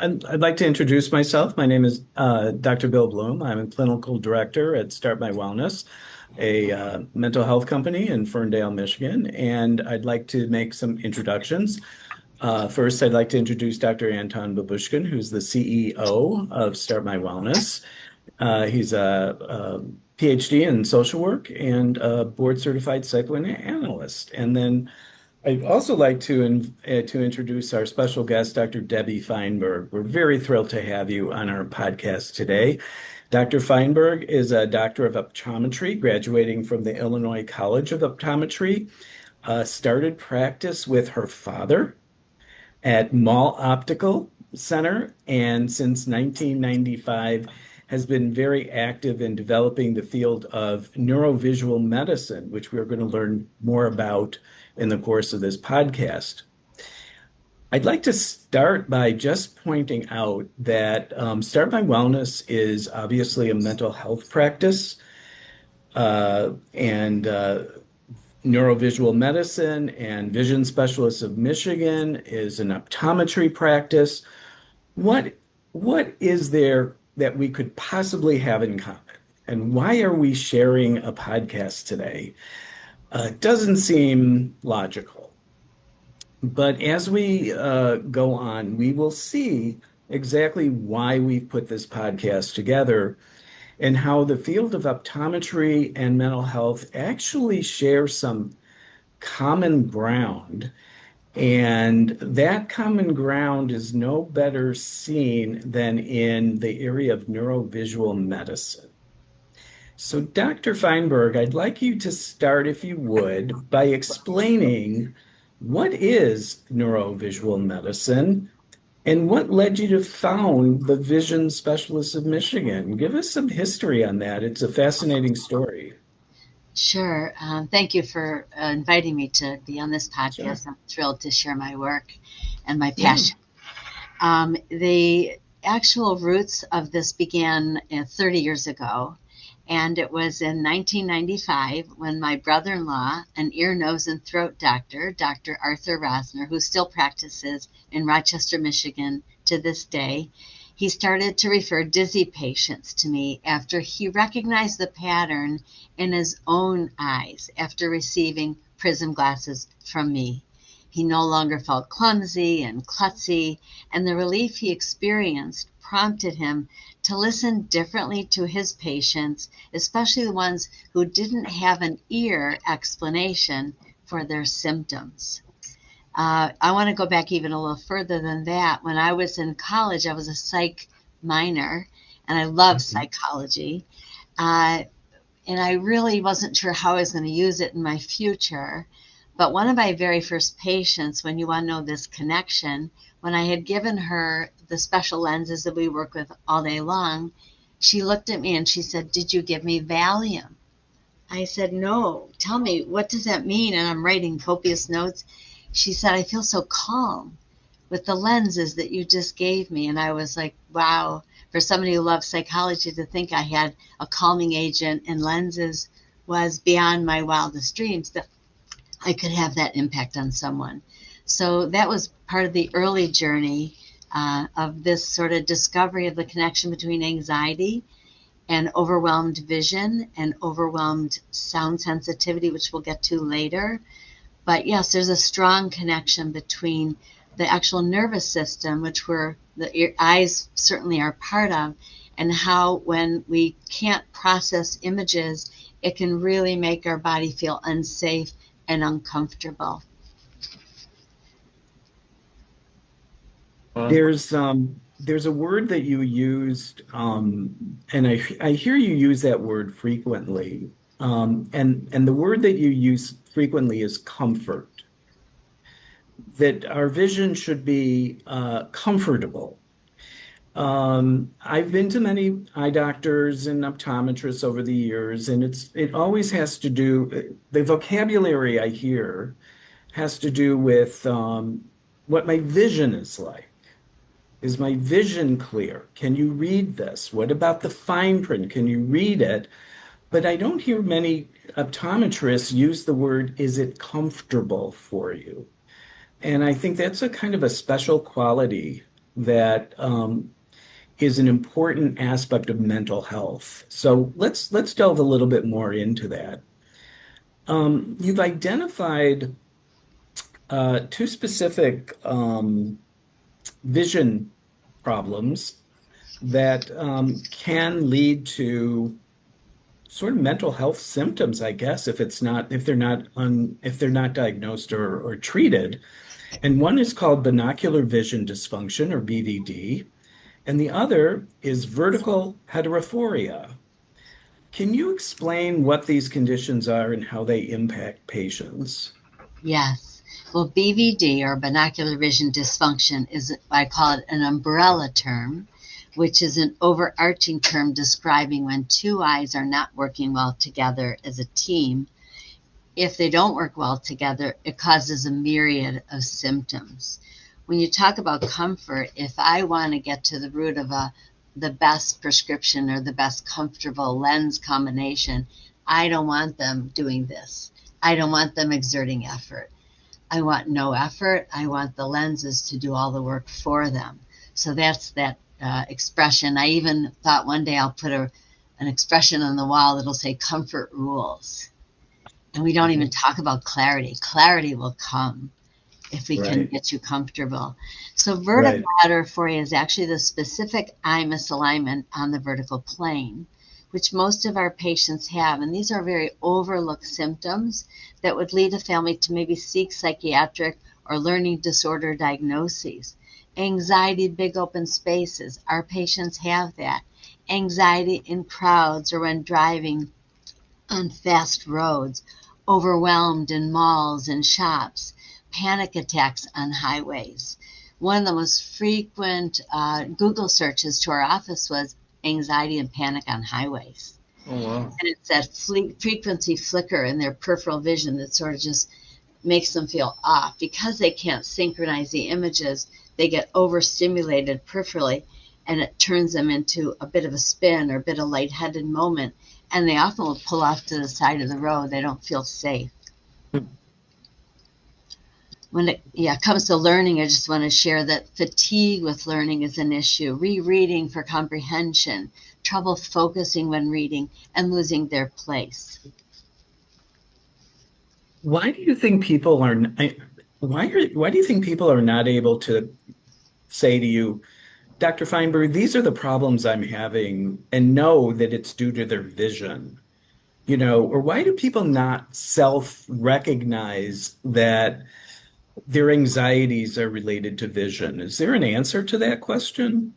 I'd like to introduce myself. My name is Dr. Bill Bloom. I'm a clinical director at Start My Wellness, a mental health company in Ferndale, Michigan, and I'd like to make some introductions. First, I'd like to introduce Dr. Anton Babushkin, who's the CEO of Start My Wellness. He's a PhD in social work and a board certified psychoanalyst. And then I'd also like to introduce our special guest, Dr. Debby Feinberg. We're very thrilled to have you on our podcast today. Dr. Feinberg is a doctor of optometry, graduating from the Illinois College of Optometry. Started practice with her father at Mall Optical Center, and since 1995 has been very active in developing the field of neurovisual medicine, which we're going to learn more about in the course of this podcast. I'd like to start by just pointing out that Start My Wellness is obviously a mental health practice, and NeuroVisual Medicine and Vision Specialists of Michigan is an optometry practice. What what is there that we could possibly have in common? And why are we sharing a podcast today? It doesn't seem logical. But as we go on, we will see exactly why we've put this podcast together and how the field of optometry and mental health actually share some common ground. And that common ground is no better seen than in the area of neurovisual medicine. So, Dr. Feinberg, I'd like you to start, if you would, by explaining what is neurovisual medicine and what led you to found the Vision Specialists of Michigan. Give us some history on that. It's a fascinating story. Sure. Thank you for inviting me to be on this Sure. podcast. I'm thrilled to share my work and my Yeah. passion. The actual roots of this began 30 years ago, and it was in 1995 when my brother in law, an ear, nose, and throat doctor, Dr. Arthur Rosner, who still practices in Rochester, Michigan to this day, he started to refer dizzy patients to me after he recognized the pattern in his own eyes after receiving prism glasses from me. He no longer felt clumsy and klutzy, and the relief he experienced prompted him to listen differently to his patients, especially the ones who didn't have an ear explanation for their symptoms. I want to go back even a little further than that. When I was in college, I was a psych minor, and I love Mhm. psychology. Uh, and I really wasn't sure how I was going to use it in my future. But one of my very first patients, when you want to know this connection, when I had given her the special lenses that we work with all day long, she looked at me and she said, "Did you give me Valium?" I said, "No, tell me, what does that mean?" And I'm writing copious notes. She said, "I feel so calm with the lenses that you just gave me." And I was like, wow, for somebody who loves psychology, to think I had a calming agent and lenses was beyond my wildest dreams that I could have that impact on someone. So that was part of the early journey of this sort of discovery of the connection between anxiety and overwhelmed vision and overwhelmed sound sensitivity, which we'll get to later. But yes, there's a strong connection between the actual nervous system, which the eyes certainly are part of, and how when we can't process images, it can really make our body feel unsafe and uncomfortable. There's a word that you used, and I hear you use that word frequently. And the word that you use frequently is comfort. That our vision should be comfortable. I've been to many eye doctors and optometrists over the years, and it always has to do, the vocabulary I hear has to do with what my vision is like. Is my vision clear? Can you read this? What about the fine print? Can you read it? But I don't hear many optometrists use the word, is it comfortable for you? And I think that's a kind of a special quality that is an important aspect of mental health. So let's delve a little bit more into that. You've identified two specific vision problems that can lead to sort of mental health symptoms, I guess, if they're not diagnosed or treated. And one is called binocular vision dysfunction, or BVD, and the other is vertical heterophoria. Can you explain what these conditions are and how they impact patients? Yes. Well, BVD, or binocular vision dysfunction, is, I call it, an umbrella term, which is an overarching term describing when two eyes are not working well together as a team. If they don't work well together, it causes a myriad of symptoms. When you talk about comfort, if I want to get to the root of the best prescription or the best comfortable lens combination, I don't want them doing this. I don't want them exerting effort. I want no effort. I want the lenses to do all the work for them. So that's that expression. I even thought one day I'll put an expression on the wall that'll say comfort rules. And we don't even Mhm. talk about clarity. Clarity will come if we can Right, get you comfortable. So vertical right. heterophoria is actually the specific eye misalignment on the vertical plane, which most of our patients have. And these are very overlooked symptoms that would lead a family to maybe seek psychiatric or learning disorder diagnoses. Anxiety, big open spaces. Our patients have that. Anxiety in crowds or when driving on fast roads, overwhelmed in malls and shops, panic attacks on highways. One of the most frequent Google searches to our office was anxiety and panic on highways. Oh, wow. And it's that frequency flicker in their peripheral vision that sort of just makes them feel off. Because they can't synchronize the images, they get overstimulated peripherally, and it turns them into a bit of a spin or a bit of lightheaded moment. And they often will pull off to the side of the road. They don't feel safe. When it comes to learning, I just want to share that fatigue with learning is an issue. Rereading for comprehension, trouble focusing when reading, and losing their place. Why do you think people are, why do you think people are not able to say to you, Dr. Feinberg, these are the problems I'm having, and know that it's due to their vision? Or why do people not self-recognize that their anxieties are related to vision? Is there an answer to that question?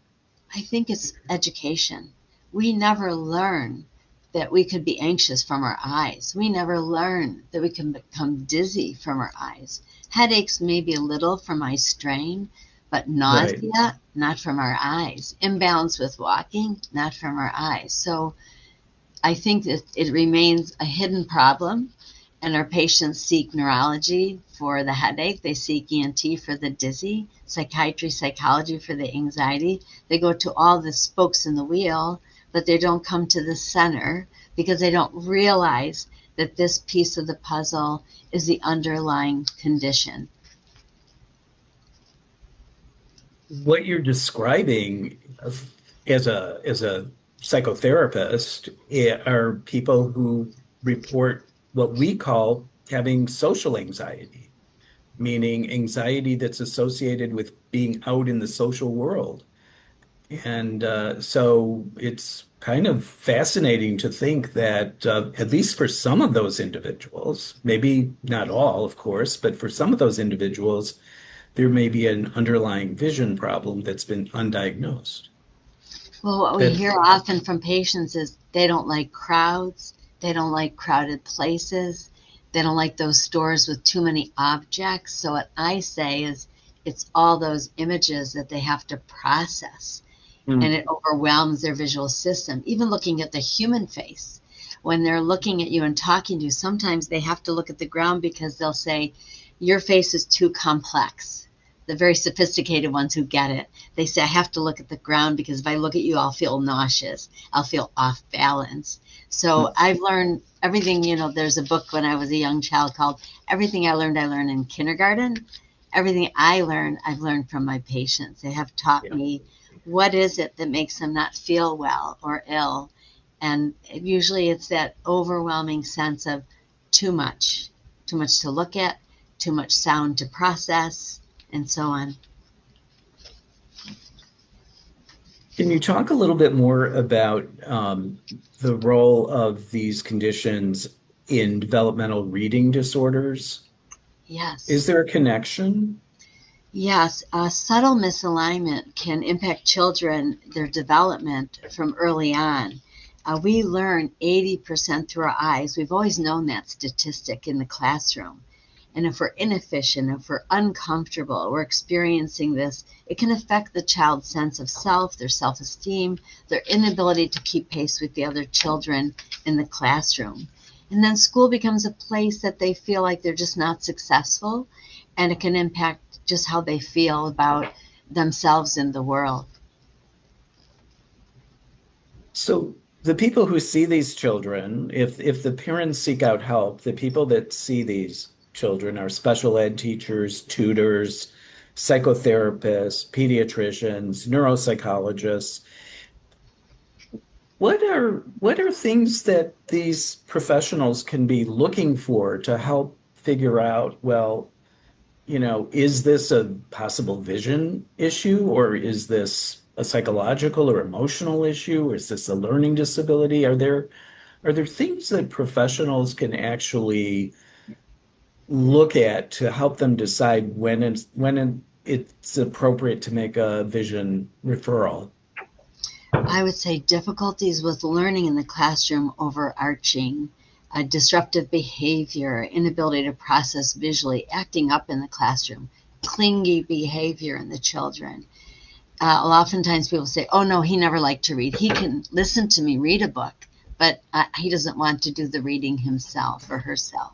I think it's education. We never learn that we could be anxious from our eyes. We never learn that we can become dizzy from our eyes. Headaches maybe a little from eye strain, but Right. nausea, not from our eyes. Imbalance with walking, not from our eyes. So I think that it remains a hidden problem, and our patients seek neurology for the headache, they seek ENT for the dizzy, psychiatry, psychology for the anxiety. They go to all the spokes in the wheel, but they don't come to the center because they don't realize that this piece of the puzzle is the underlying condition. What you're describing as a psychotherapist are people who report what we call having social anxiety, meaning anxiety that's associated with being out in the social world. And so it's kind of fascinating to think that, at least for some of those individuals, maybe not all, of course, but for some of those individuals, there may be an underlying vision problem that's been undiagnosed. Well, what we That hear often from patients is they don't like crowds, they don't like crowded places, they don't like those stores with too many objects. So, what I say is it's all those images that they have to process, and Mm. it overwhelms their visual system. Even looking at the human face, when they're looking at you and talking to you, sometimes they have to look at the ground because they'll say, your face is too complex. The very sophisticated ones who get it, they say, I have to look at the ground because if I look at you, I'll feel nauseous. I'll feel off balance. So I've learned everything, there's a book when I was a young child called Everything I Learned in Kindergarten. everything I learn, I've learned from my patients. They have taught Yeah. me what is it that makes them not feel well or ill. And usually it's that overwhelming sense of too much to look at, too much sound to process, and so on. Can you talk a little bit more about the role of these conditions in developmental reading disorders? Is Yes. there a connection? Yes, subtle misalignment can impact children, their development from early on. We learn 80% through our eyes. We've always known that statistic in the classroom. And if we're inefficient, if we're uncomfortable, we're experiencing this, it can affect the child's sense of self, their self esteem, their inability to keep pace with the other children in the classroom. And then school becomes a place that they feel like they're just not successful, and it can impact just how they feel about themselves in the world. So the people who see these children, if the parents seek out help, the people that see these children are special ed teachers, tutors, psychotherapists, pediatricians, neuropsychologists. What are things that these professionals can be looking for to help figure out, well, is this a possible vision issue, or is this a psychological or emotional issue, or is this a learning disability? Are there things that professionals can actually look at to help them decide when it's appropriate to make a vision referral? I would say difficulties with learning in the classroom overarching, disruptive behavior, inability to process visually, acting up in the classroom, clingy behavior in the children. Oftentimes people say, oh no, he never liked to read. He can listen to me read a book, but he doesn't want to do the reading himself or herself.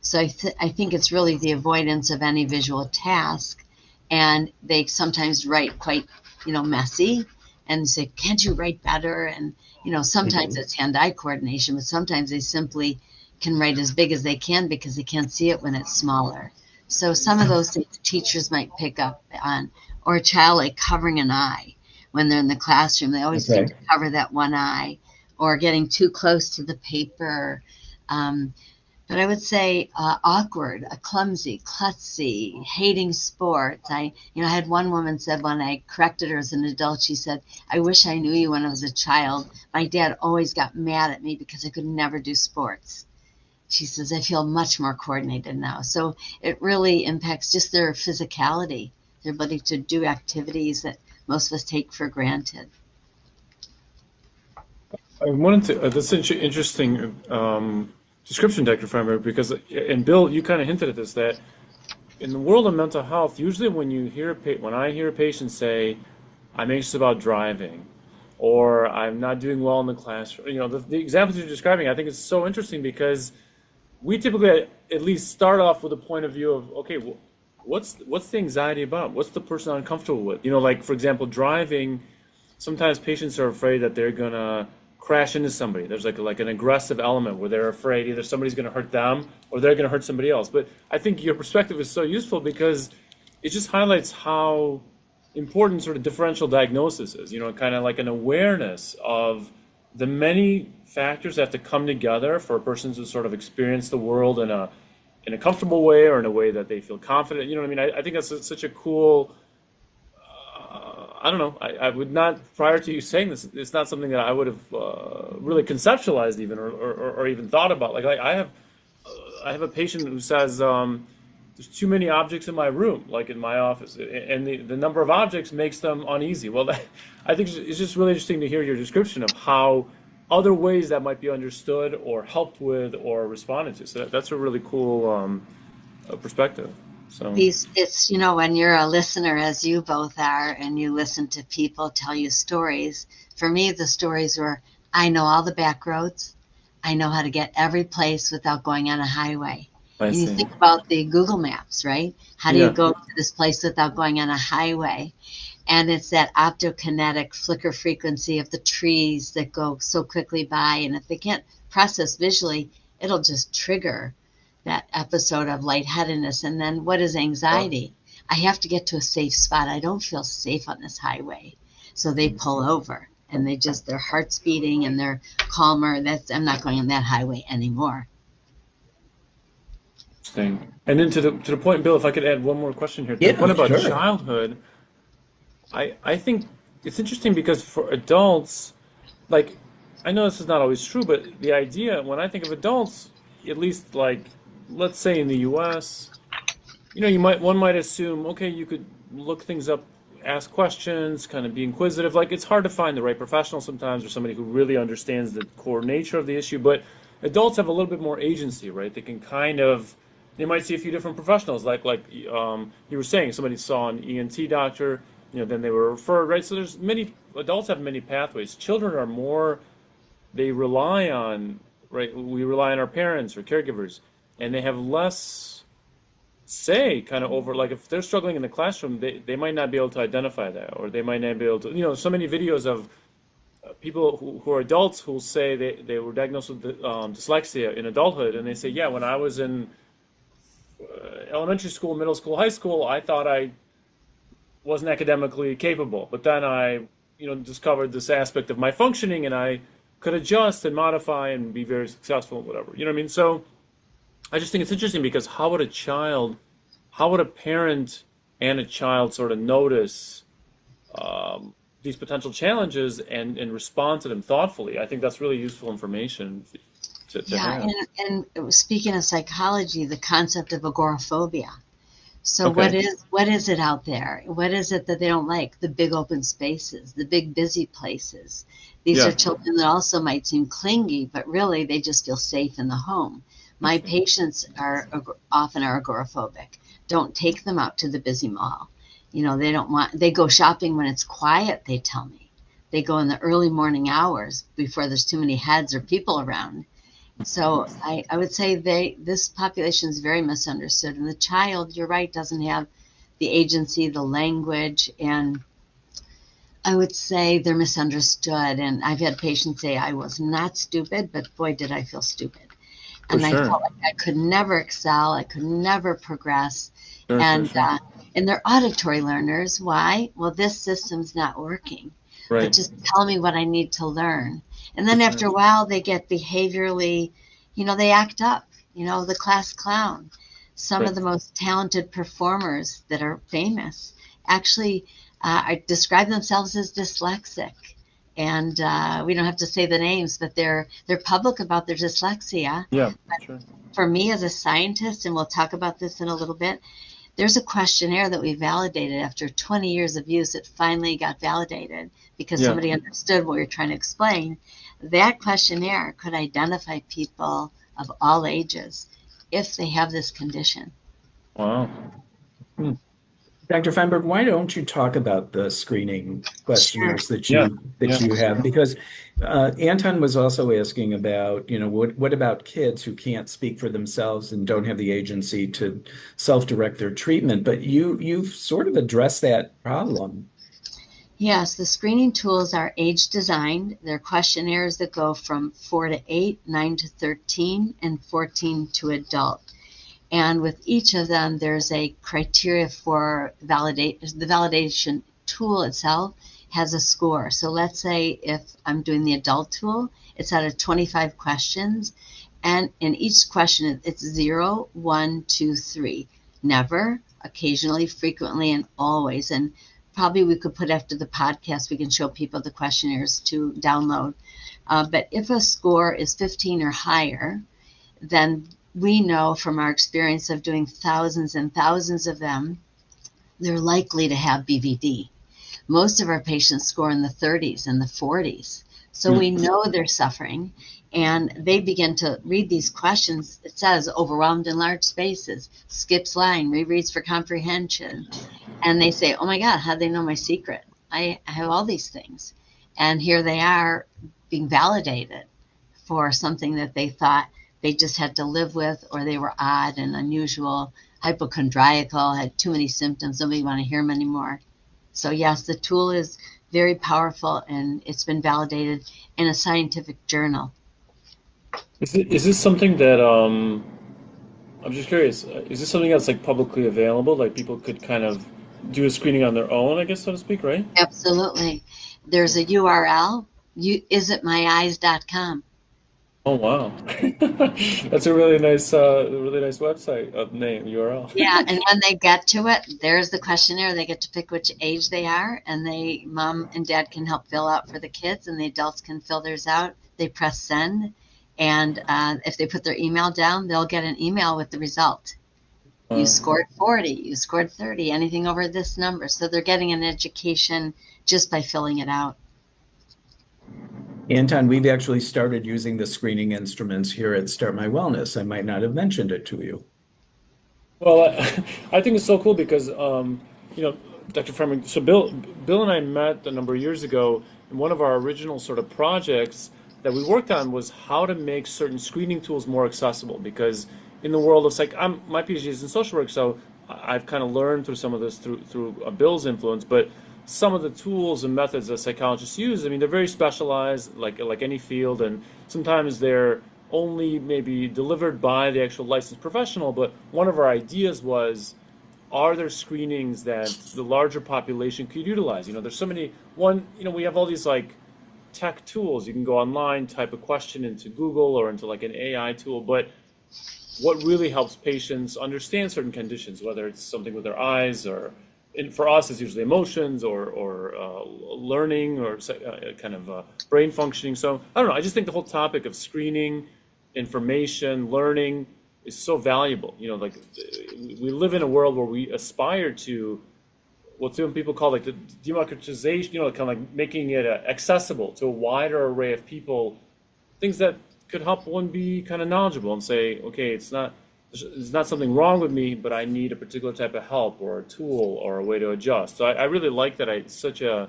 So I think it's really the avoidance of any visual task. And they sometimes write quite, messy, and say, can't you write better? And, sometimes Mhm. it's hand-eye coordination, but sometimes they simply can write as big as they can because they can't see it when it's smaller. So some of those things teachers might pick up on, or a child like covering an eye when they're in the classroom. They always seem to Okay. cover that one eye, or getting too close to the paper. Um, but I would say awkward, clumsy, klutzy, hating sports. I had one woman said when I corrected her as an adult, she said, "I wish I knew you when I was a child. My dad always got mad at me because I could never do sports." She says, "I feel much more coordinated now." So it really impacts just their physicality, their ability to do activities that most of us take for granted. I wanted to, that's an interesting description, Dr. Feinberg, because, and Bill, you kind of hinted at this, that in the world of mental health, usually when when I hear a patient say, I'm anxious about driving, or I'm not doing well in the classroom, the examples you're describing, I think it's so interesting because we typically at least start off with a point of view of, okay, what's the anxiety about? What's the person uncomfortable with? Like for example, driving. Sometimes patients are afraid that they're gonna crash into somebody. There's like an aggressive element where they're afraid either somebody's gonna hurt them or they're gonna hurt somebody else. But I think your perspective is so useful because it just highlights how important sort of differential diagnosis is. Kind of like an awareness of the many factors that have to come together for a person to sort of experience the world in a comfortable way or in a way that they feel confident. You know what I mean? I think that's such a cool. I don't know. I would not, prior to you saying this, it's not something that I would have really conceptualized even or even thought about. Like I have a patient who says there's too many objects in my room, like in my office, and the number of objects makes them uneasy. Well, I think it's just really interesting to hear your description of how other ways that might be understood or helped with or responded to. So that's a really cool perspective. So. When you're a listener, as you both are, and you listen to people tell you stories, for me, the stories were, I know all the back roads. I know how to get every place without going on a highway. I And you see. think about the Google Maps, right? How do you Yeah. go to this place without going on a highway? And it's that optokinetic flicker frequency of the trees that go so quickly by. And if they can't process visually, it'll just trigger that episode of lightheadedness. And then what is Oh, anxiety? I have to get to a safe spot. I don't feel safe on this highway. So they pull over and their heart's beating and they're calmer. I'm not going on that highway anymore. Interesting. And then to the point, Bill, if I could add one more question here. To the point Yeah, about sure. childhood, I think it's interesting because for adults, like I know this is not always true, but the idea when I think of adults, at least like let's say in the US, one might assume, okay, you could look things up, ask questions, kind of be inquisitive. Like it's hard to find the right professional sometimes or somebody who really understands the core nature of the issue, but adults have a little bit more agency, right? They can kind of they might see a few different professionals, you were saying, somebody saw an ENT doctor, then they were referred, right? So there's many adults have many pathways. Children are more they rely on, right? We rely on our parents or caregivers, and they have less say kind of over, like if they're struggling in the classroom, they might not be able to identify that, or they might not be able to, so many videos of people who are adults who say they were diagnosed with dyslexia in adulthood, and they say, yeah, when I was in elementary school, middle school, high school, I thought I wasn't academically capable, but then I, discovered this aspect of my functioning, and I could adjust and modify and be very successful, whatever. You know what I mean? So I just think it's interesting because how would a parent and a child sort of notice these potential challenges and respond to them thoughtfully? I think that's really useful information to Yeah, have. and speaking of psychology, the concept of agoraphobia. So Okay. what is it out there? What is it that they don't like? The big open spaces, the big busy places. These are Yeah. children that also might seem clingy, but really they just feel safe in the home. My Interesting. patients often are agoraphobic. Don't take them out to the busy mall. They go shopping when it's quiet, they tell me. They go in the early morning hours before there's too many heads or people around. So I would say this population is very misunderstood. And the child, you're right, doesn't have the agency, the language, and I would say they're misunderstood. And I've had patients say, I was not stupid, but boy, did I feel stupid. For And I sure. felt like I could never excel, I could never progress. Sure, sure, And sure. they're auditory learners. Why? Well, this system's not working. But Right. just tell me what I need to learn. And For then sure. after a while, they get behaviorally, they act up, the class clown. Some of Right. the most talented performers that are famous actually describe themselves as dyslexic. And we don't have to say the names, but they're public about their dyslexia. Yeah. Sure. For me as a scientist, and we'll talk about this in a little bit, there's a questionnaire that we validated after 20 years of use. It finally got validated because Yeah. somebody understood what we were trying to explain. That questionnaire could identify people of all ages if they have this condition. Wow. Hmm. Dr. Feinberg, why don't you talk about the screening Sure. questionnaires that Yeah. that Yeah. you have? Because Anton was also asking about, what about kids who can't speak for themselves and don't have the agency to self-direct their treatment? But you've sort of addressed that problem. Yes, the screening tools are age designed. They're questionnaires that go from 4 to 8, 9 to 13, and 14 to adult. And with each of them, there's a criteria for validate. The validation tool itself has a score. So let's say if I'm doing the adult tool, it's out of 25 questions. And in each question, it's 0, 1, 2, 3. Never, occasionally, frequently, and always. And probably we could put after the podcast, we can show people the questionnaires to download. But if a score is 15 or higher, then we know from our experience of doing thousands and thousands of them, they're likely to have BVD. Most of our patients score in the 30s and the 40s. So we Hmm. know they're suffering, and they begin to read these questions. It says overwhelmed in large spaces, skips line, rereads for comprehension. And they say, oh my God, how'd they know my secret? I have all these things. And here they are being validated for something that they thought they just had to live with, or they were odd and unusual, hypochondriacal, had too many symptoms, nobody want to hear them anymore. So yes, the tool is very powerful and it's been validated in a scientific journal. Is this something that I'm just curious, is this something that's like publicly available? Like people could kind of do a screening on their own, I guess, so to speak, right? Absolutely. There's a Excellent. URL, isitmyeyes.com. Oh wow, that's a really nice website name URL. Yeah, and when they get to it, there's the questionnaire. They get to pick which age they are, and mom and dad can help fill out for the kids, and the adults can fill theirs out. They press send, and if they put their email down, they'll get an email with the result. You Uh, scored 40, you scored 30, anything over this number. So they're getting an education just by filling it out. Anton, we've actually started using the screening instruments here at Start My Wellness. I might not have mentioned it to you. well, I think it's so cool because you know, Dr. Furman. So Bill and I met a number of years ago, and one of our original sort of projects that we worked on was how to make certain screening tools more accessible. Because in the world of my PhD is in social work, so I've kind of learned through some of this through Bill's influence, but some of the tools and methods that psychologists use, I mean, they're very specialized, like any field, and sometimes they're only maybe delivered by the actual licensed professional. But one of our ideas was, are there screenings that the larger population could utilize? You know, there's so many. We have all these like tech tools. You can go online, type a question into Google or into like an AI tool, but what really helps patients understand certain conditions, whether it's something with their eyes or, and for us, it's usually emotions or learning or kind of brain functioning. So I don't know. I just think the whole topic of screening, information, learning is so valuable. You know, like we live in a world where we aspire to what some people call like the democratization, you know, kind of like making it accessible to a wider array of people, things that could help one be kind of knowledgeable and say, okay, there's not something wrong with me, but I need a particular type of help or a tool or a way to adjust. So I really like that. It's such a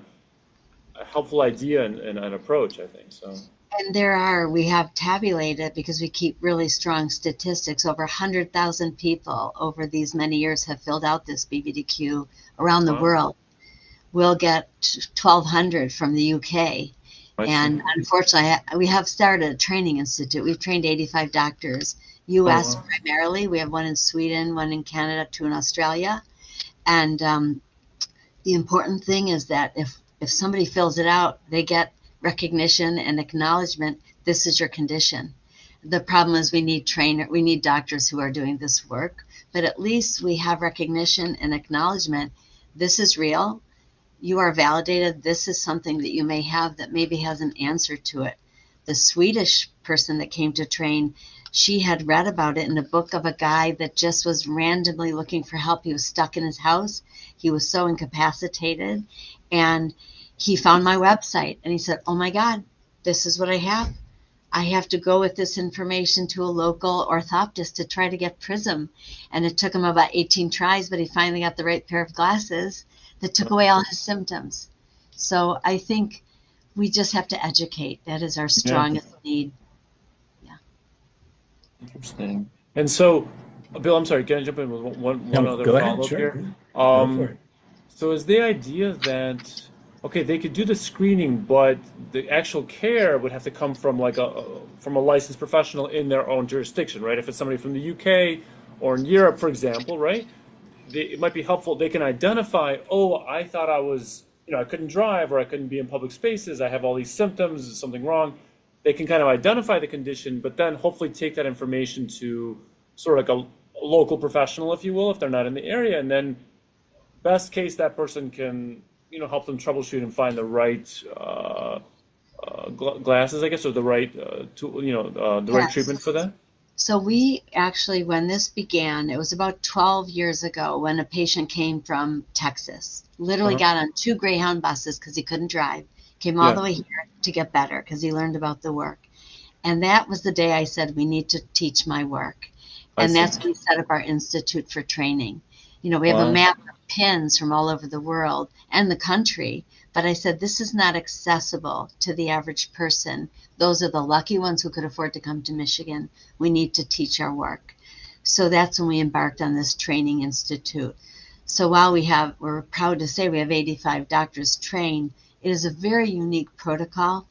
helpful idea and an approach, I think. So, And we have tabulated because we keep really strong statistics. Over 100,000 people over these many years have filled out this BBDQ around the wow, world. We'll get 1,200 from the UK. I see. And unfortunately, we have started a training institute. We've trained 85 doctors, Oh, US wow. primarily. We have one in Sweden, one in Canada, two in Australia. And the important thing is that if somebody fills it out, they get recognition and acknowledgement. This is your condition. The problem is we need doctors who are doing this work, but at least we have recognition and acknowledgement. This is real. You are validated. This is something that you may have that maybe has an answer to it. The Swedish person that came to train, she had read about it in a book of a guy that just was randomly looking for help. He was stuck in his house. He was so incapacitated. And he found my website and he said, oh my God, this is what I have. I have to go with this information to a local orthoptist to try to get Prism. And it took him about 18 tries, but he finally got the right pair of glasses that took away all his symptoms. So I think we just have to educate. That is our Yeah, strongest need. Yeah. interesting. And so, Bill, I'm sorry, can I jump in with one No, other go ahead. follow-up Sure. here? Go for Um, it. so is the idea that, okay, they could do the screening, but the actual care would have to come from like from a licensed professional in their own jurisdiction, right? If it's somebody from the UK or in Europe, for example, right? It might be helpful. They can identify, oh, I thought I was, I couldn't drive or I couldn't be in public spaces. I have all these symptoms. Is something wrong? They can kind of identify the condition, but then hopefully take that information to sort of like a local professional, if you will, if they're not in the area. And then best case, that person can, help them troubleshoot and find the right glasses, I guess, or the right tool, the right Yes. treatment for that. So we actually, when this began, it was about 12 years ago when a patient came from Texas, literally Uh-huh. got on two Greyhound buses because he couldn't drive, came all Yeah, the way here to get better because he learned about the work. And that was the day I said, we need to teach my work. I And see. that's when we set up our Institute for Training. We have a Wow. map of pins from all over the world and the country. But I said, this is not accessible to the average person. Those are the lucky ones who could afford to come to Michigan. We need to teach our work. So that's when we embarked on this training institute. So while we're proud to say we have 85 doctors trained, it is a very unique protocol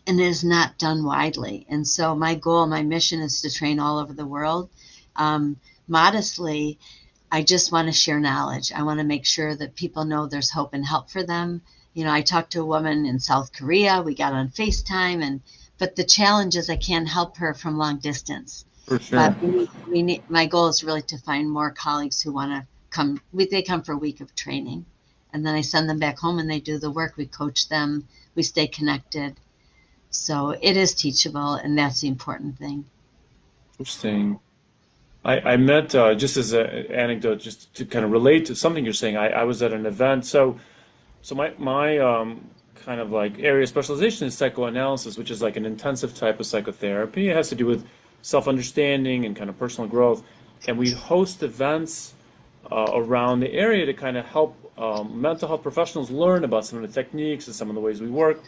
and it is not done widely. And so my goal, my mission is to train all over the world modestly, I just want to share knowledge. I want to make sure that people know there's hope and help for them. You know, I talked to a woman in South Korea. We got on FaceTime, but the challenge is I can't help her from long distance. For But sure. my goal is really to find more colleagues who want to come. They come for a week of training, and then I send them back home and they do the work. We coach them. We stay connected. So it is teachable, and that's the important thing. Interesting. I met, just as an anecdote, just to kind of relate to something you're saying, I was at an event. So my kind of like area of specialization is psychoanalysis, which is like an intensive type of psychotherapy. It has to do with self-understanding and kind of personal growth. And we host events around the area to kind of help mental health professionals learn about some of the techniques and some of the ways we work.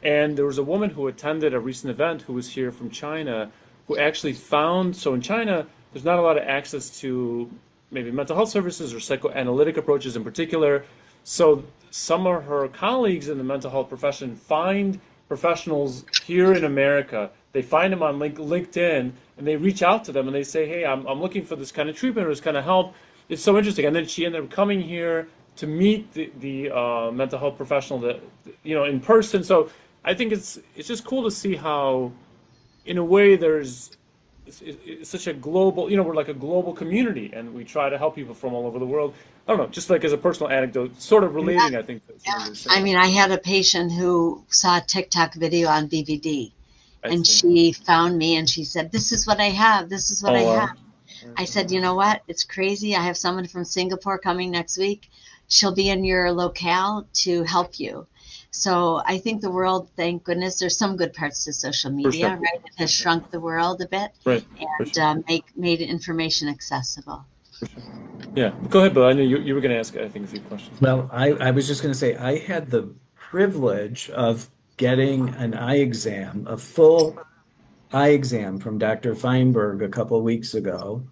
And there was a woman who attended a recent event who was here from China who actually found, so in China, there's not a lot of access to maybe mental health services or psychoanalytic approaches in particular. So some of her colleagues in the mental health profession find professionals here in America. They find them on LinkedIn and they reach out to them and they say, hey, I'm looking for this kind of treatment or this kind of help. It's so interesting. And then she ended up coming here to meet the mental health professional that, in person. So I think it's just cool to see how, in a way, it's such a global, we're like a global community and we try to help people from all over the world. I don't know, just like as a personal anecdote, sort of Yeah, relating, I think, to yeah. something you're I saying. mean, I had a patient who saw a TikTok video on DVD, I and see. she found me and she said, "This is what I have. This is what I Oh, have." wow. I said, "You know what? It's crazy. I have someone from Singapore coming next week. She'll be in your locale to help you." So I think the world, thank goodness, there's some good parts to social For media, sure. right? It For has sure. shrunk the world a bit Right. For and sure. made information accessible. For sure. Yeah. Go ahead, Bill. I know you were going to ask, I think, a few questions. Well, I was just going to say I had the privilege of getting an eye exam, a full eye exam from Dr. Feinberg a couple of weeks ago.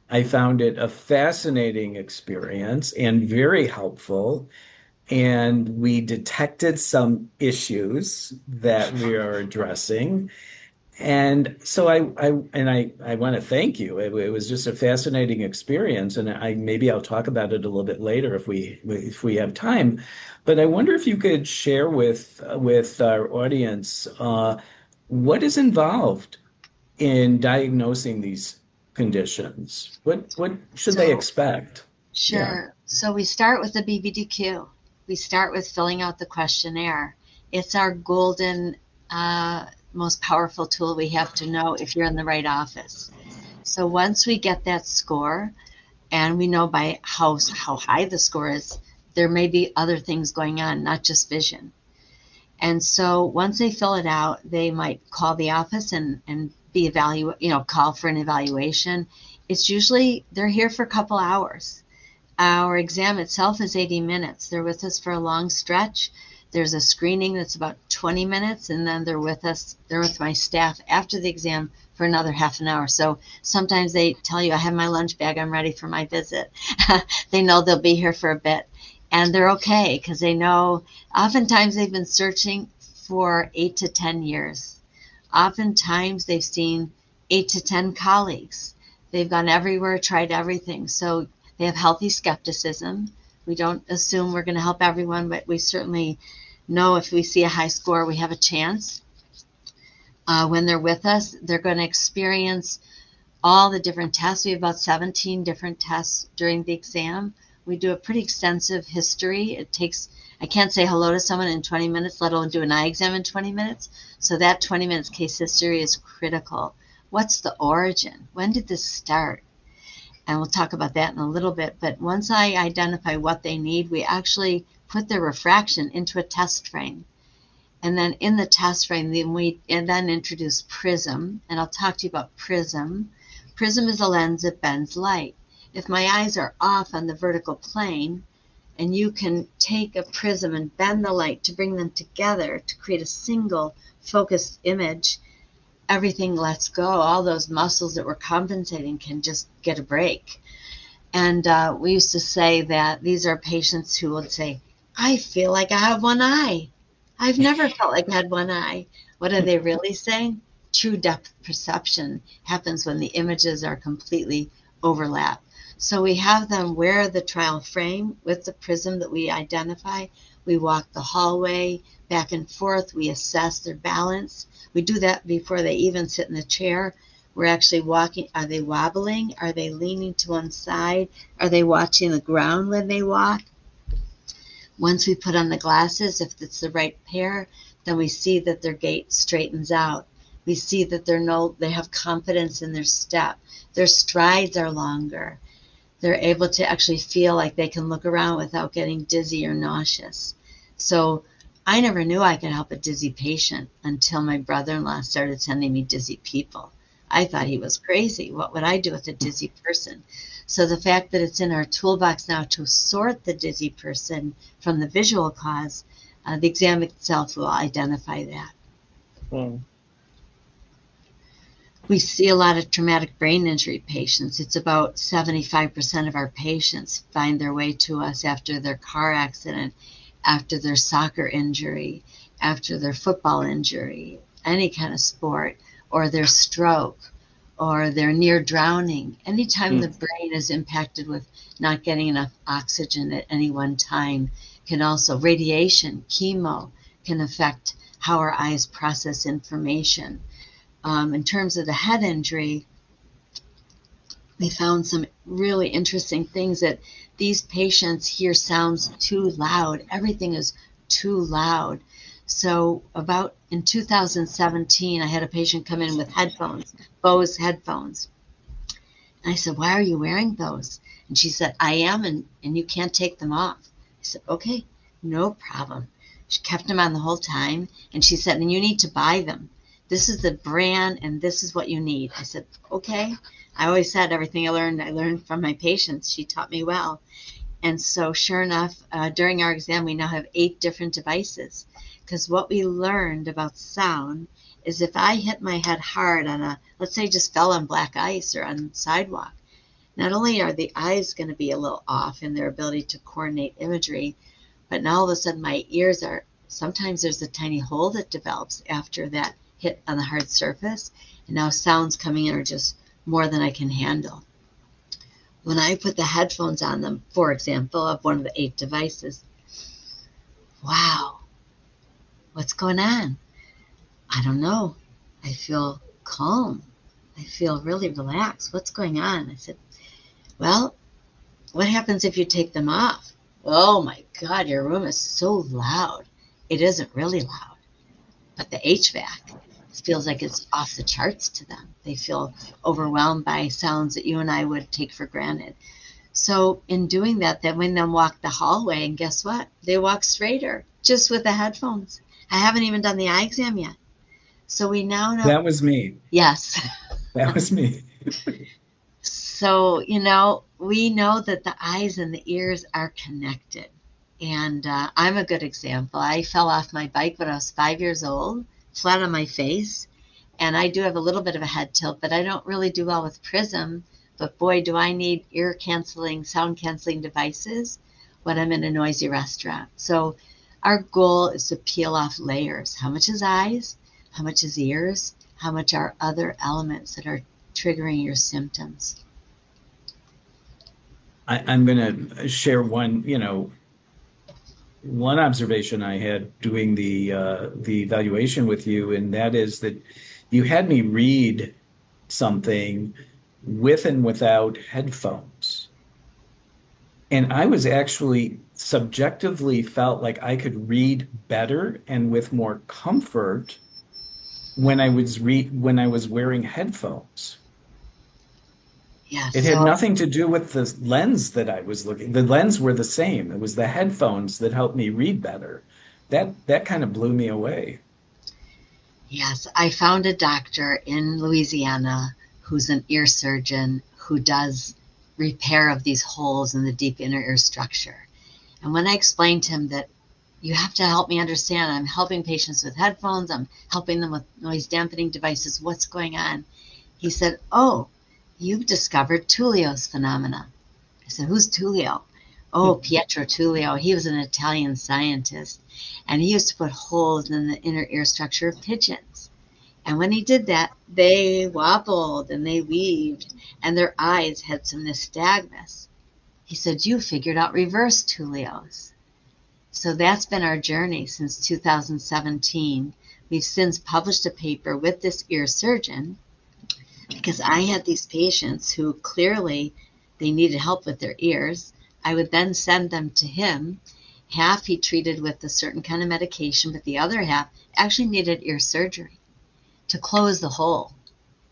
I found it a fascinating experience and very helpful. And we detected some issues that we are addressing. And so I want to thank you. It was just a fascinating experience, and maybe I'll talk about it a little bit later if we have time. But I wonder if you could share with our audience what is involved in diagnosing these conditions. What should they So expect? Yeah. sure. So we start with the BBDQ. We start with filling out the questionnaire. It's our golden, most powerful tool we have to know if you're in the right office. So once we get that score, and we know by how high the score is, there may be other things going on, not just vision. And so once they fill it out, they might call the office and call for an evaluation. It's usually they're here for a couple hours. Our exam itself is 80 minutes. They're with us for a long stretch. There's a screening that's about 20 minutes, and then they're with my staff after the exam for another half an hour. So sometimes they tell you, I have my lunch bag, I'm ready for my visit. They know they'll be here for a bit. And they're okay because they know oftentimes they've been searching for 8 to 10 years. Oftentimes they've seen 8 to 10 colleagues. They've gone everywhere, tried everything. So they have healthy skepticism. We don't assume we're going to help everyone, but we certainly know if we see a high score, we have a chance. When they're with us, they're going to experience all the different tests. We have about 17 different tests during the exam. We do a pretty extensive history. I can't say hello to someone in 20 minutes, let alone do an eye exam in 20 minutes. So that 20 minutes case history is critical. What's the origin? When did this start? And we'll talk about that in a little bit. But once I identify what they need, we actually put their refraction into a test frame. And then in the test frame, we then introduce prism. And I'll talk to you about prism. Prism is a lens that bends light. If my eyes are off on the vertical plane, and you can take a prism and bend the light to bring them together to create a single focused image, everything lets go. All those muscles that were compensating can just get a break. And we used to say that these are patients who would say, I feel like I have one eye. I've never felt like I had one eye. What are they really saying? true depth perception happens when the images are completely overlapped. So we have them wear the trial frame with the prism that we identify. We walk the hallway back and forth. We assess their balance. We do that before they even sit in the chair. We're actually walking. Are they wobbling? Are they leaning to one side? Are they watching the ground when they walk? Once we put on the glasses, if it's the right pair, then we see that their gait straightens out. We see that they have confidence in their step. Their strides are longer. They're able to actually feel like they can look around without getting dizzy or nauseous. So I never knew I could help a dizzy patient until my brother-in-law started sending me dizzy people. I thought he was crazy. What would I do with a dizzy person? So the fact that it's in our toolbox now to sort the dizzy person from the visual cause, the exam itself will identify that. Wow. We see a lot of traumatic brain injury patients. It's about 75% of our patients find their way to us after their car accident, after their soccer injury, after their football injury, any kind of sport, or their stroke, or their near drowning. Anytime the brain is impacted with not getting enough oxygen at any one time, can also, radiation, chemo, can affect how our eyes process information. In terms of the head injury, we found some really interesting things that these patients hear sounds too loud. Everything is too loud. So about in 2017, I had a patient come in with headphones, Bose headphones. And I said, why are you wearing those? And she said, I am, and you can't take them off. I said, okay, no problem. She kept them on the whole time. And she said, and you need to buy them. This is the brand, and this is what you need. I said, okay. I always said everything I learned from my patients. She taught me well. And so sure enough, during our exam, we now have 8 different devices. Because what we learned about sound is if I hit my head hard on let's say just fell on black ice or on sidewalk, not only are the eyes going to be a little off in their ability to coordinate imagery, but now all of a sudden my ears sometimes there's a tiny hole that develops after that hit on the hard surface, and now sounds coming in are just more than I can handle. When I put the headphones on them, for example, of one of the 8 devices, wow, what's going on? I don't know. I feel calm. I feel really relaxed. What's going on? I said, well, what happens if you take them off? Oh my God, your room is so loud. It isn't really loud, but the HVAC feels like it's off the charts to them. They feel overwhelmed by sounds that you and I would take for granted. So in doing that, then when they walk the hallway, and guess what? They walk straighter just with the headphones. I haven't even done the eye exam yet. So we now know. That was me. Yes. That was me. So, we know that the eyes and the ears are connected. And I'm a good example. I fell off my bike when I was 5 years old, flat on my face. And I do have a little bit of a head tilt, but I don't really do well with prism. But boy, do I need sound canceling devices when I'm in a noisy restaurant. So our goal is to peel off layers. How much is eyes? How much is ears? How much are other elements that are triggering your symptoms? I'm going to share one observation I had doing the evaluation with you, and that is that you had me read something with and without headphones. And I was actually subjectively felt like I could read better and with more comfort when I was wearing headphones. Yeah, It had nothing to do with the lens that I was looking. The lens were the same. It was the headphones that helped me read better. That kind of blew me away. Yes, I found a doctor in Louisiana who's an ear surgeon who does repair of these holes in the deep inner ear structure. And when I explained to him that you have to help me understand, I'm helping patients with headphones, I'm helping them with noise dampening devices, what's going on? He said, oh, you've discovered Tullio's phenomena. I said, who's Tullio? Oh, Pietro Tullio. He was an Italian scientist, and he used to put holes in the inner ear structure of pigeons. And when he did that, they wobbled and they weaved, and their eyes had some nystagmus. He said, you figured out reverse Tulios. So that's been our journey since 2017. We've since published a paper with this ear surgeon because I had these patients who clearly they needed help with their ears. I would then send them to him. Half he treated with a certain kind of medication, but the other half actually needed ear surgery to close the hole.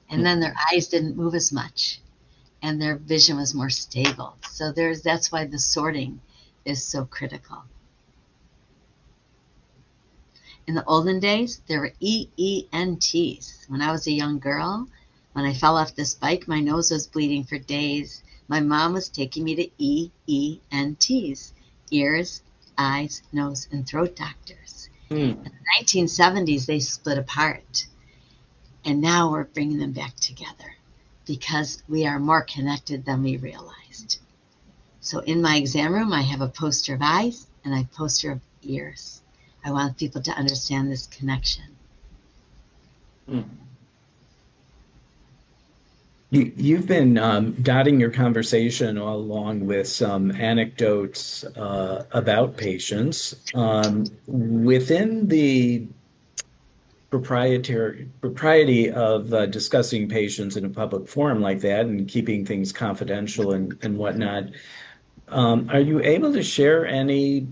And then their eyes didn't move as much and their vision was more stable. So that's why the sorting is so critical. In the olden days, there were EENTs. When I was a young girl, when I fell off this bike, my nose was bleeding for days. My mom was taking me to EENTs, ears, eyes, nose, and throat doctors. In the 1970s, they split apart. And now we're bringing them back together because we are more connected than we realized. So in my exam room, I have a poster of eyes and a poster of ears. I want people to understand this connection. You've been dotting your conversation all along with some anecdotes about patients. Within the propriety of discussing patients in a public forum like that and keeping things confidential and whatnot, are you able to share any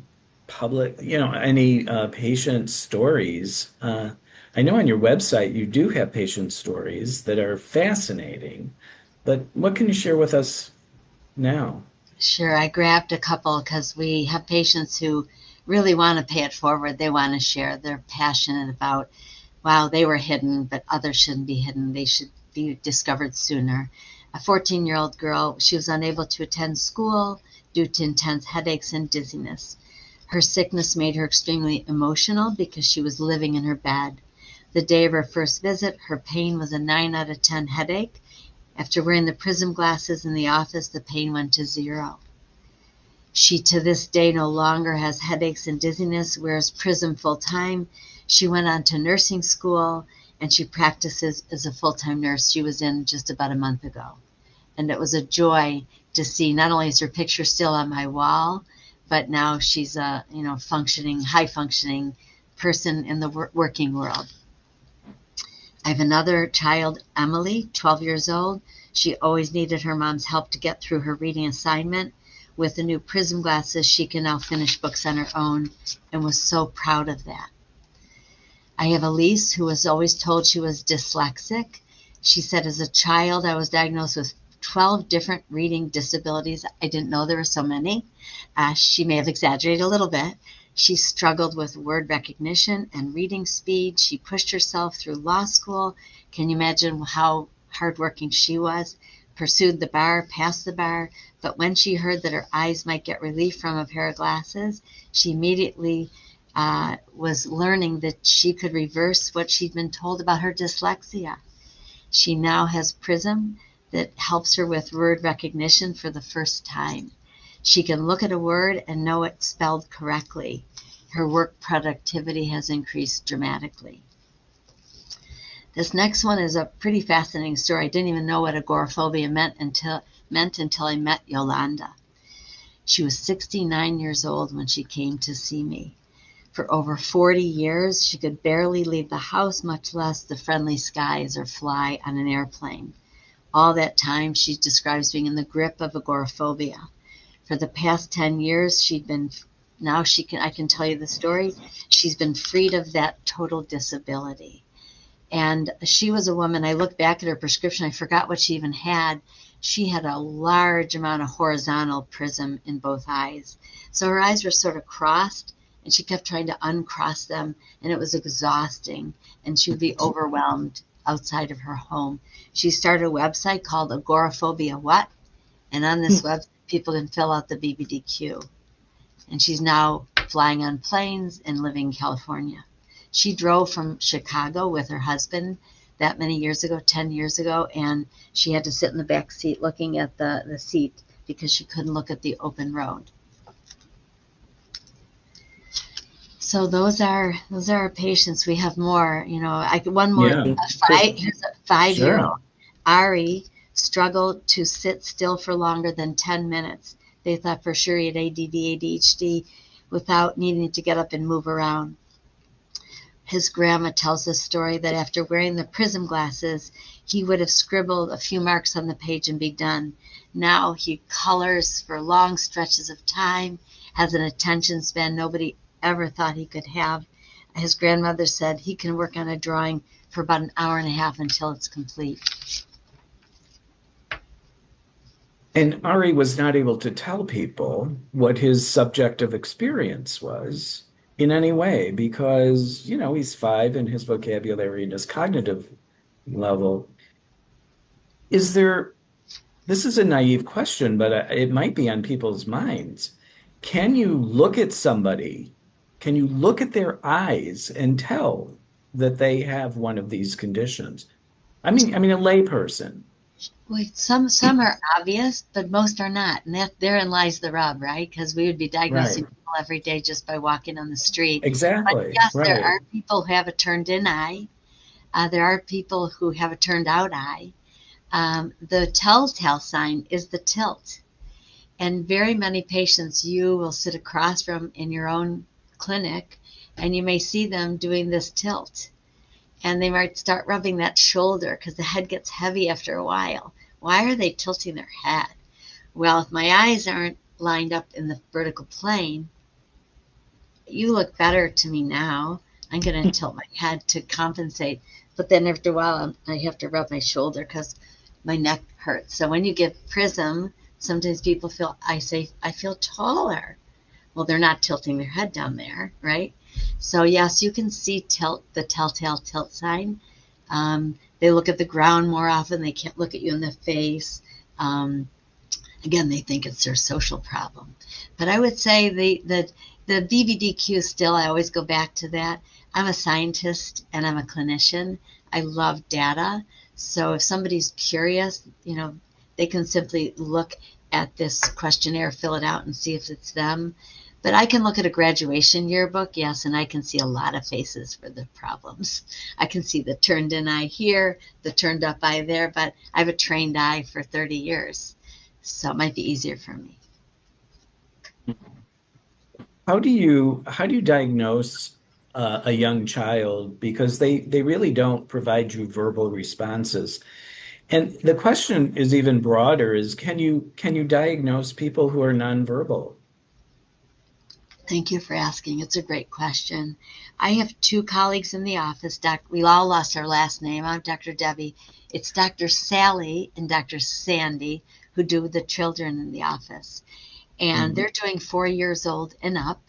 any patient stories? I know on your website you do have patient stories that are fascinating, but what can you share with us now? Sure, I grabbed a couple because we have patients who really want to pay it forward. They want to share. They're passionate about, wow, they were hidden, but others shouldn't be hidden. They should be discovered sooner. A 14-year-old girl, she was unable to attend school due to intense headaches and dizziness. Her sickness made her extremely emotional because she was living in her bed. The day of her first visit, her pain was a 9 out of 10 headache. After wearing the prism glasses in the office, the pain went to 0. She, to this day, no longer has headaches and dizziness, wears prism full-time. She went on to nursing school, and she practices as a full-time nurse. She was in just about a month ago. And it was a joy to see, not only is her picture still on my wall, but now she's a high-functioning person in the working world. I have another child, Emily, 12 years old. She always needed her mom's help to get through her reading assignment. With the new prism glasses, she can now finish books on her own and was so proud of that. I have Elise, who was always told she was dyslexic. She said, as a child, I was diagnosed with 12 different reading disabilities. I didn't know there were so many. She may have exaggerated a little bit. She struggled with word recognition and reading speed. She pushed herself through law school. Can you imagine how hardworking she was? Pursued the bar, passed the bar, but when she heard that her eyes might get relief from a pair of glasses, she immediately was learning that she could reverse what she'd been told about her dyslexia. She now has Prism that helps her with word recognition for the first time. She can look at a word and know it spelled correctly. Her work productivity has increased dramatically. This next one is a pretty fascinating story. I didn't even know what agoraphobia meant until I met Yolanda. She was 69 years old when she came to see me. For over 40 years, she could barely leave the house, much less the friendly skies or fly on an airplane. All that time, she describes being in the grip of agoraphobia. For the past 10 years, I can tell you the story, she's been freed of that total disability. And she was a woman, I look back at her prescription, I forgot what she even had. She had a large amount of horizontal prism in both eyes. So her eyes were sort of crossed, and she kept trying to uncross them, and it was exhausting, and she would be overwhelmed outside of her home. She started a website called Agoraphobia What? And on this website, people can fill out the BBDQ. And she's now flying on planes and living in California. She drove from Chicago with her husband that many years ago, 10 years ago, and she had to sit in the back seat looking at the seat because she couldn't look at the open road. So those are our patients. We have more. One more. Yeah, Here's a 5-year-old. sure. Ari struggled to sit still for longer than 10 minutes. They thought for sure he had ADD, ADHD, without needing to get up and move around. His grandma tells the story that after wearing the prism glasses, he would have scribbled a few marks on the page and be done. Now he colors for long stretches of time, has an attention span nobody ever thought he could have. His grandmother said he can work on a drawing for about an hour and a half until it's complete. And Ari was not able to tell people what his subjective experience was in any way because, he's 5 and his vocabulary and his cognitive level. Is there, this is a naive question, but it might be on people's minds. Can you look at somebody, can you look at their eyes and tell that they have one of these conditions? I mean, a layperson. Well, some are obvious, but most are not, and therein lies the rub, right? Because we would be diagnosing Right. people every day just by walking on the street. But Exactly. yes, there Right. are people who have a turned-in eye. There are people who have a turned-out eye. The telltale sign is the tilt, and very many patients you will sit across from in your own clinic, and you may see them doing this tilt. And they might start rubbing that shoulder because the head gets heavy after a while. Why are they tilting their head? Well, if my eyes aren't lined up in the vertical plane, you look better to me now. I'm going to tilt my head to compensate. But then after a while, I have to rub my shoulder because my neck hurts. So when you give prism, sometimes people feel, I say, I feel taller. Well, they're not tilting their head down there, right? So yes, you can see tilt, the telltale tilt sign. They look at the ground more often. They can't look at you in the face. Again, they think it's their social problem. But I would say the BVDQ still, I always go back to that. I'm a scientist and I'm a clinician. I love data. So if somebody's curious, they can simply look at this questionnaire, fill it out, and see if it's them. But I can look at a graduation yearbook, yes, and I can see a lot of faces for the problems. I can see the turned in eye here, the turned up eye there, but I have a trained eye for 30 years, so it might be easier for me. How do you diagnose a young child because they really don't provide you verbal responses? And the question is even broader: is can you diagnose people who are nonverbal? Thank you for asking. It's a great question. I have 2 colleagues in the office. We all lost our last name. I'm Dr. Debbie. It's Dr. Sally and Dr. Sandy who do the children in the office. And Mhm. they're doing 4 years old and up,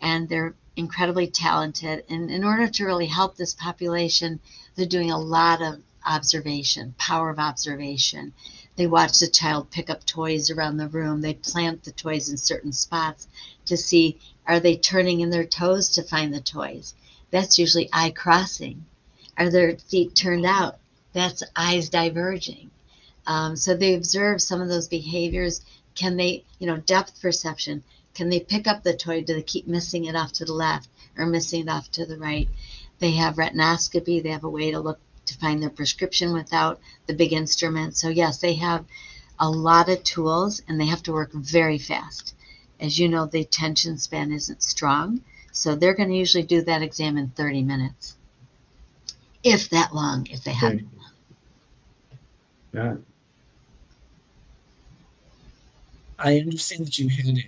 and they're incredibly talented. And in order to really help this population, they're doing a lot of observation, power of observation. They watch the child pick up toys around the room. They plant the toys in certain spots to see, are they turning in their toes to find the toys? That's usually eye crossing. Are their feet turned out? That's eyes diverging. So they observe some of those behaviors. Can they, depth perception, can they pick up the toy? Do they keep missing it off to the left or missing it off to the right? They have retinoscopy. They have a way to look to find their prescription without the big instrument. So yes, they have a lot of tools and they have to work very fast. As you know, the attention span isn't strong. So they're going to usually do that exam in 30 minutes, if that long, if they have. Okay. Yeah. I understand that you had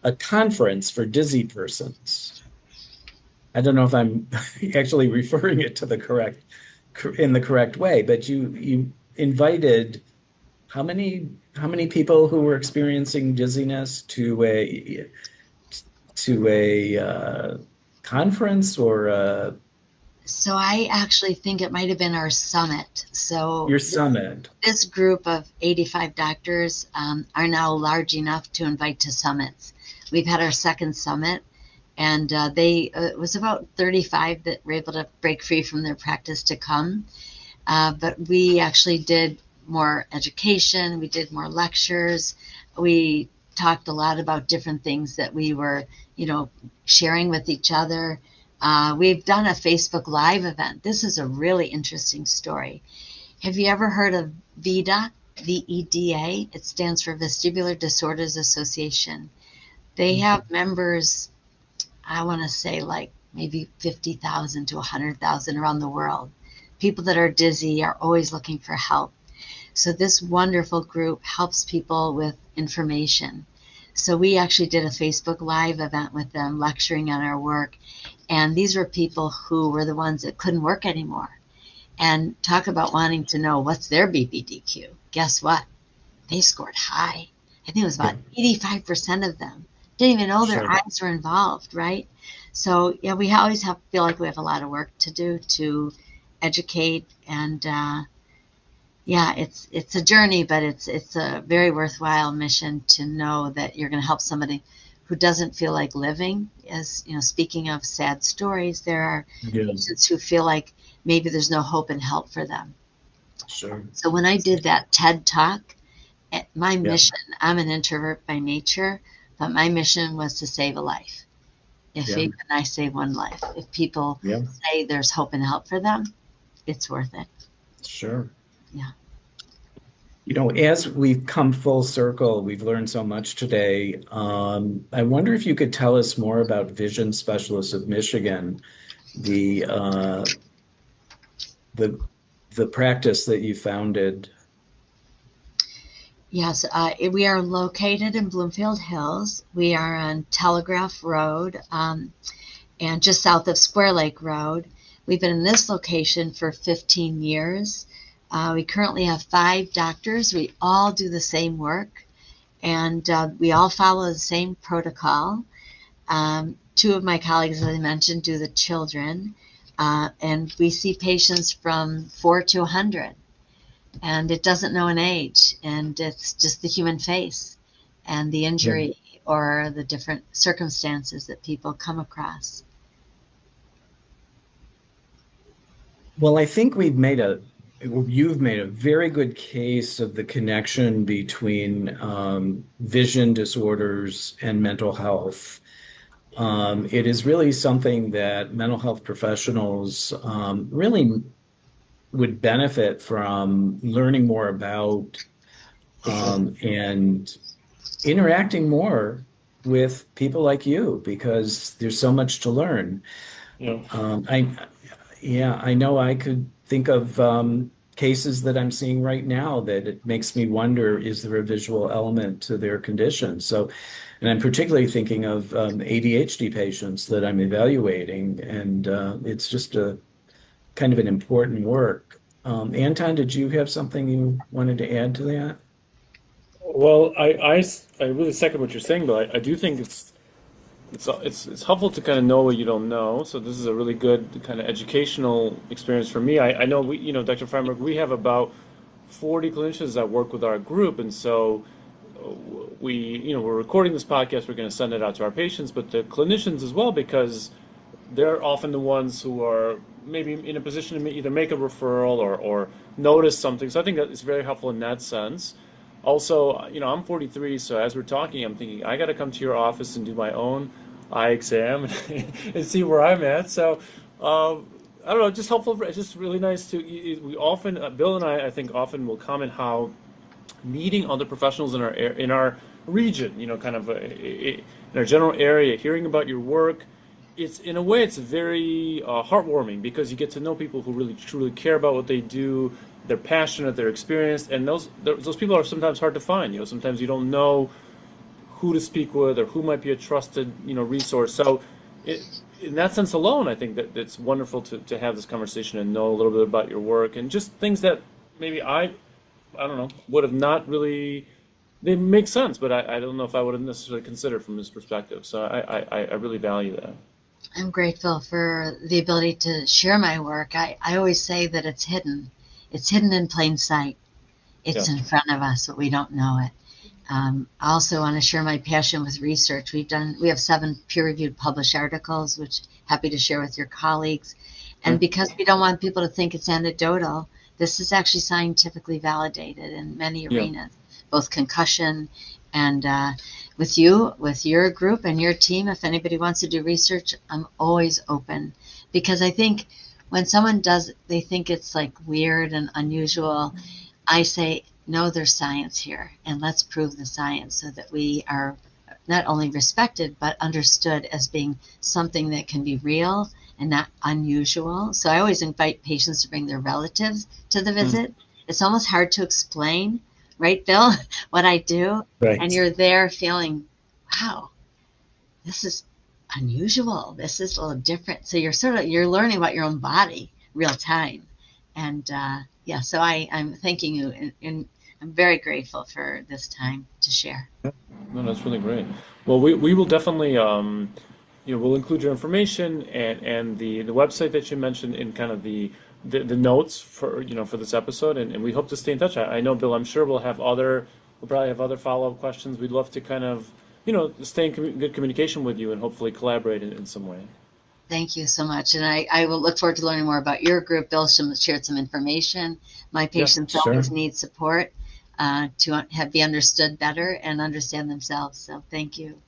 a conference for dizzy persons. I don't know if I'm actually referring it to the in the correct way, but you invited how many people who were experiencing dizziness to a conference or So I actually think it might have been our summit. So your summit? this group of 85 doctors are now large enough to invite to summits. We've had our second summit, and it was about 35 that were able to break free from their practice to come. But we actually did more education. We did more lectures. We talked a lot about different things that we were, sharing with each other. We've done a Facebook Live event. This is a really interesting story. Have you ever heard of VEDA? VEDA? It stands for Vestibular Disorders Association. They have members, I want to say like maybe 50,000 to 100,000 around the world. People that are dizzy are always looking for help. So this wonderful group helps people with information. So we actually did a Facebook Live event with them, lecturing on our work. And these were people who were the ones that couldn't work anymore. And talk about wanting to know what's their BPDQ. Guess what? They scored high. I think it was about 85% of them didn't even know their eyes were involved, right? So yeah, we always feel like we have a lot of work to do to educate, and yeah, it's a journey, but it's a very worthwhile mission to know that you're going to help somebody who doesn't feel like living. As speaking of sad stories, there are patients who feel like maybe there's no hope and help for them. Sure. So when I did that TED Talk, my mission, I'm an introvert by nature, but my mission was to save a life. If even I save one life, if people say there's hope and help for them, it's worth it. Sure. Yeah. As we've come full circle, we've learned so much today. I wonder if you could tell us more about Vision Specialists of Michigan, the practice that you founded. Yes, we are located in Bloomfield Hills. We are on Telegraph Road and just south of Square Lake Road. We've been in this location for 15 years. We currently have 5 doctors. We all do the same work, and we all follow the same protocol. 2 of my colleagues, as I mentioned, do the children, and we see patients from 4 to 100. And it doesn't know an age, and it's just the human face and the injury or the different circumstances that people come across. Well, I think you've made a very good case of the connection between vision disorders and mental health. It is really something that mental health professionals really would benefit from learning more about and interacting more with people like you, because there's so much to learn. I know I could think of cases that I'm seeing right now that it makes me wonder, is there a visual element to their condition? So, and I'm particularly thinking of ADHD patients that I'm evaluating, and it's just a kind of an important work. Anton, did you have something you wanted to add to that? Well, I really second what you're saying, but I do think it's helpful to kind of know what you don't know. So this is a really good kind of educational experience for me. I know Dr. Feinberg, we have about 40 clinicians that work with our group, and so we're recording this podcast. We're going to send it out to our patients, but the clinicians as well, because they're often the ones who are maybe in a position to either make a referral or notice something. So I think that it's very helpful in that sense. Also, I'm 43, so as we're talking, I'm thinking I got to come to your office and do my own eye exam and see where I'm at. So I don't know, just helpful. It's just really nice to. We often, Bill and I think often will comment how meeting other professionals in our region, kind of in our general area, hearing about your work. It's in a way, it's very heartwarming, because you get to know people who really truly care about what they do. They're passionate, they're experienced, and those people are sometimes hard to find. Sometimes you don't know who to speak with or who might be a trusted resource. So in that sense alone, I think that it's wonderful to have this conversation and know a little bit about your work and just things that maybe I don't know, would have not really. They make sense, but I don't know if I would have necessarily considered from this perspective. So I really value that. I'm grateful for the ability to share my work. I always say that it's hidden. It's hidden in plain sight. It's in front of us, but we don't know it. I also want to share my passion with research. We have 7 peer-reviewed published articles, which happy to share with your colleagues. And because we don't want people to think it's anecdotal, this is actually scientifically validated in many arenas, both concussion and with you, with your group and your team. If anybody wants to do research, I'm always open, because I think when someone does, they think it's like weird and unusual. I say, no, there's science here, and let's prove the science so that we are not only respected but understood as being something that can be real and not unusual. So I always invite patients to bring their relatives to the visit. It's almost hard to explain, right, Bill, what I do, and Right. you're there feeling, wow, this is unusual. This is a little different. So you're learning about your own body real time, and yeah. So I'm thanking you, and I'm very grateful for this time to share. No, that's really great. Well, we will definitely we'll include your information and the website that you mentioned in kind of the notes for for this episode, and we hope to stay in touch. I know, Bill, I'm sure we'll probably have other follow-up questions. We'd love to kind of stay in good communication with you and hopefully collaborate in some way. Thank you so much, and I will look forward to learning more about your group. Bill shared some information. My Yeah, patients Sure. always need support to be understood better and understand themselves. So thank you.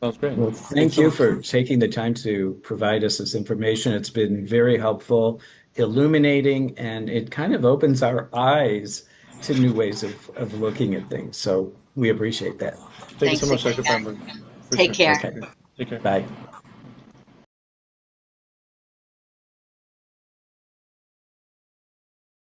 sounds great. Well, Thanks thank so you much. for taking the time to provide us this information. It's been very helpful, illuminating, and it kind of opens our eyes to new ways of looking at things. So we appreciate that. Thank you so Thanks much, again, Dr. guys. Feinberg. For Take sure. care. Okay. Take care. Bye.